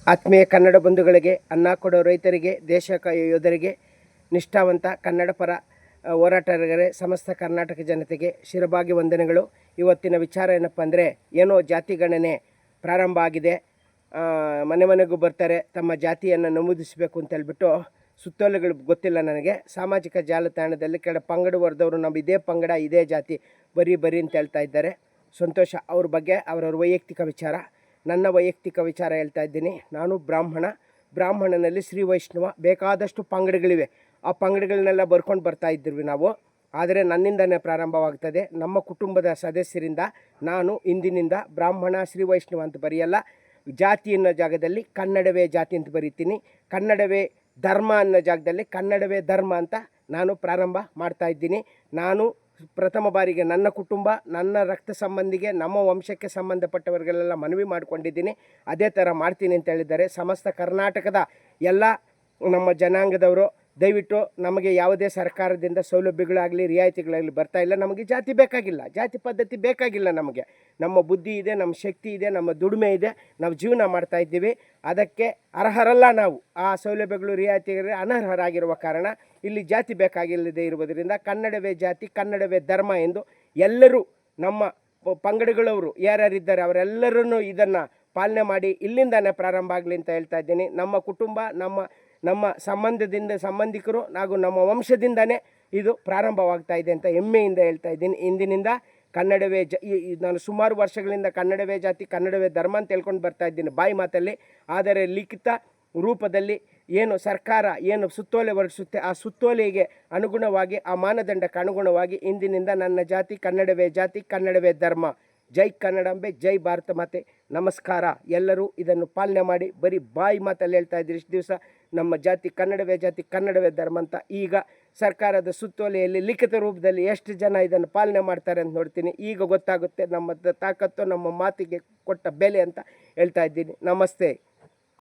ಆತ್ಮೀಯ ಕನ್ನಡ ಬಂಧುಗಳಿಗೆ, ಅನ್ನ ಕೊಡೋ ರೈತರಿಗೆ, ದೇಶ ಕಾಯೋ ಯೋಧರಿಗೆ, ನಿಷ್ಠಾವಂತ ಕನ್ನಡ ಪರ ಹೋರಾಟಗಾರರಿಗೆ, ಸಮಸ್ತ ಕರ್ನಾಟಕ ಜನತೆಗೆ ಶಿರಬಾಗಿ ವಂದನೆಗಳು. ಇವತ್ತಿನ ವಿಚಾರ ಏನಪ್ಪ ಅಂದರೆ, ಏನೋ ಜಾತಿ ಗಣನೆ ಪ್ರಾರಂಭ ಆಗಿದೆ, ಮನೆ ಮನೆಗೂ ಬರ್ತಾರೆ, ತಮ್ಮ ಜಾತಿಯನ್ನು ನಮೂದಿಸಬೇಕು ಅಂತ ಹೇಳ್ಬಿಟ್ಟು ಸುತ್ತೋಲೆಗಳು ಗೊತ್ತಿಲ್ಲ ನನಗೆ. ಸಾಮಾಜಿಕ ಜಾಲತಾಣದಲ್ಲಿ ಕೆಲ ಪಂಗಡ ವರ್ದವರು ನಮ್ಮ ಇದೇ ಪಂಗಡ ಇದೇ ಜಾತಿ ಬರೀ ಅಂತ ಹೇಳ್ತಾ ಇದ್ದಾರೆ. ಸಂತೋಷ, ಅವ್ರ ಬಗ್ಗೆ ಅವರವ್ರ ವೈಯಕ್ತಿಕ ವಿಚಾರ. ನನ್ನ ವೈಯಕ್ತಿಕ ವಿಚಾರ ಹೇಳ್ತಾ ಇದ್ದೀನಿ. ನಾನು ಬ್ರಾಹ್ಮಣನಲ್ಲಿ ಶ್ರೀ ವೈಷ್ಣವ, ಬೇಕಾದಷ್ಟು ಪಂಗಡಗಳಿವೆ. ಆ ಪಂಗಡಗಳನ್ನೆಲ್ಲ ಬರ್ಕೊಂಡು ಬರ್ತಾ ಇದ್ದೀವಿ ನಾವು. ಆದರೆ ನನ್ನಿಂದನೇ ಪ್ರಾರಂಭವಾಗ್ತದೆ. ನಮ್ಮ ಕುಟುಂಬದ ಸದಸ್ಯರಿಂದ ನಾನು ಇಂದಿನಿಂದ ಬ್ರಾಹ್ಮಣ ಶ್ರೀ ವೈಷ್ಣವ ಅಂತ ಬರೆಯಲ್ಲ. ಜಾತಿ ಅನ್ನೋ ಜಾಗದಲ್ಲಿ ಕನ್ನಡವೇ ಜಾತಿ ಅಂತ ಬರೀತೀನಿ. ಕನ್ನಡವೇ ಧರ್ಮ ಅನ್ನೋ ಜಾಗದಲ್ಲಿ ಕನ್ನಡವೇ ಧರ್ಮ ಅಂತ ನಾನು ಪ್ರಾರಂಭ ಮಾಡ್ತಾ ಇದ್ದೀನಿ. ನಾನು ಪ್ರಥಮ ಬಾರಿಗೆ ನನ್ನ ಕುಟುಂಬ, ನನ್ನ ರಕ್ತ ಸಂಬಂಧಿಗೆ, ನಮ್ಮ ವಂಶಕ್ಕೆ ಸಂಬಂಧಪಟ್ಟವರಿಗೆಲ್ಲ ಮನವಿ ಮಾಡಿಕೊಂಡಿದ್ದೀನಿ. ಅದೇ ಥರ ಮಾಡ್ತೀನಿ ಅಂತ ಹೇಳಿದ್ದಾರೆ. ಸಮಸ್ತ ಕರ್ನಾಟಕದ ಎಲ್ಲ ನಮ್ಮ ಜನಾಂಗದವರು ದಯವಿಟ್ಟು ನಮಗೆ ಯಾವುದೇ ಸರ್ಕಾರದಿಂದ ಸೌಲಭ್ಯಗಳಾಗಲಿ ರಿಯಾಯಿತಿಗಳಾಗಲಿ ಬರ್ತಾ ಇಲ್ಲ. ನಮಗೆ ಜಾತಿ ಬೇಕಾಗಿಲ್ಲ, ಜಾತಿ ಪದ್ಧತಿ ಬೇಕಾಗಿಲ್ಲ. ನಮಗೆ ನಮ್ಮ ಬುದ್ಧಿ ಇದೆ, ನಮ್ಮ ಶಕ್ತಿ ಇದೆ, ನಮ್ಮ ದುಡಿಮೆ ಇದೆ, ನಾವು ಜೀವನ ಮಾಡ್ತಾ ಇದ್ದೀವಿ. ಅದಕ್ಕೆ ಅರ್ಹರಲ್ಲ ನಾವು. ಆ ಸೌಲಭ್ಯಗಳು ರಿಯಾಯಿತಿಗಳಿಗೆ ಅನರ್ಹರಾಗಿರುವ ಕಾರಣ ಇಲ್ಲಿ ಜಾತಿ ಬೇಕಾಗಿಲ್ಲದೆ ಇರುವುದರಿಂದ ಕನ್ನಡವೇ ಜಾತಿ, ಕನ್ನಡವೇ ಧರ್ಮ ಎಂದು ಎಲ್ಲರೂ ನಮ್ಮ ಪಂಗಡಗಳವರು ಯಾರ್ಯಾರಿದ್ದಾರೆ ಅವರೆಲ್ಲರೂ ಇದನ್ನು ಪಾಲನೆ ಮಾಡಿ ಇಲ್ಲಿಂದಾನೇ ಪ್ರಾರಂಭ ಆಗಲಿ ಅಂತ ಹೇಳ್ತಾ ಇದ್ದೀನಿ. ನಮ್ಮ ಕುಟುಂಬ, ನಮ್ಮ ಸಂಬಂಧಿಕರು ಹಾಗೂ ನಮ್ಮ ವಂಶದಿಂದನೇ ಇದು ಪ್ರಾರಂಭವಾಗ್ತಾ ಇದೆ ಅಂತ ಹೆಮ್ಮೆಯಿಂದ ಹೇಳ್ತಾ ಇದ್ದೀನಿ. ಇಂದಿನಿಂದ ಕನ್ನಡವೇ ನಾನು ಸುಮಾರು ವರ್ಷಗಳಿಂದ ಕನ್ನಡವೇ ಜಾತಿ, ಕನ್ನಡವೇ ಧರ್ಮ ಅಂತ ಹೇಳ್ಕೊಂಡು ಬರ್ತಾ ಇದ್ದೀನಿ ಬಾಯಿ ಮಾತಲ್ಲಿ. ಆದರೆ ಲಿಖಿತ ರೂಪದಲ್ಲಿ ಏನು ಸರ್ಕಾರ ಏನು ಸುತ್ತೋಲೆ ಹೊರಡಿಸುತ್ತೆ, ಆ ಸುತ್ತೋಲೆಗೆ ಅನುಗುಣವಾಗಿ, ಆ ಮಾನದಂಡಕ್ಕೆ ಅನುಗುಣವಾಗಿ ಇಂದಿನಿಂದ ನನ್ನ ಜಾತಿ ಕನ್ನಡವೇ ಜಾತಿ, ಕನ್ನಡವೇ ಧರ್ಮ. ಜೈ ಕನ್ನಡಾಂಬೆ, ಜೈ ಭಾರತ ಮಾತೆ, ನಮಸ್ಕಾರ. ಎಲ್ಲರೂ ಇದನ್ನು ಪಾಲನೆ ಮಾಡಿ. ಬರೀ ಬಾಯಿ ಮಾತಲ್ಲಿ ಹೇಳ್ತಾ ಇದ್ದೀರಿ ಇಷ್ಟು ದಿವಸ ನಮ್ಮ ಜಾತಿ ಕನ್ನಡವೇ ಜಾತಿ, ಕನ್ನಡವೇ ಧರ್ಮ ಅಂತ. ಈಗ ಸರ್ಕಾರದ ಸುತ್ತೋಲೆಯಲ್ಲಿ ಲಿಖಿತ ರೂಪದಲ್ಲಿ ಎಷ್ಟು ಜನ ಇದನ್ನು ಪಾಲನೆ ಮಾಡ್ತಾರೆ ಅಂತ ನೋಡ್ತೀನಿ. ಈಗ ಗೊತ್ತಾಗುತ್ತೆ ನಮ್ಮ ತಾಕತ್ತು, ನಮ್ಮ ಮಾತಿಗೆ ಕೊಟ್ಟ ಬೆಲೆ ಅಂತ ಹೇಳ್ತಾ ಇದ್ದೀನಿ. ನಮಸ್ತೆ.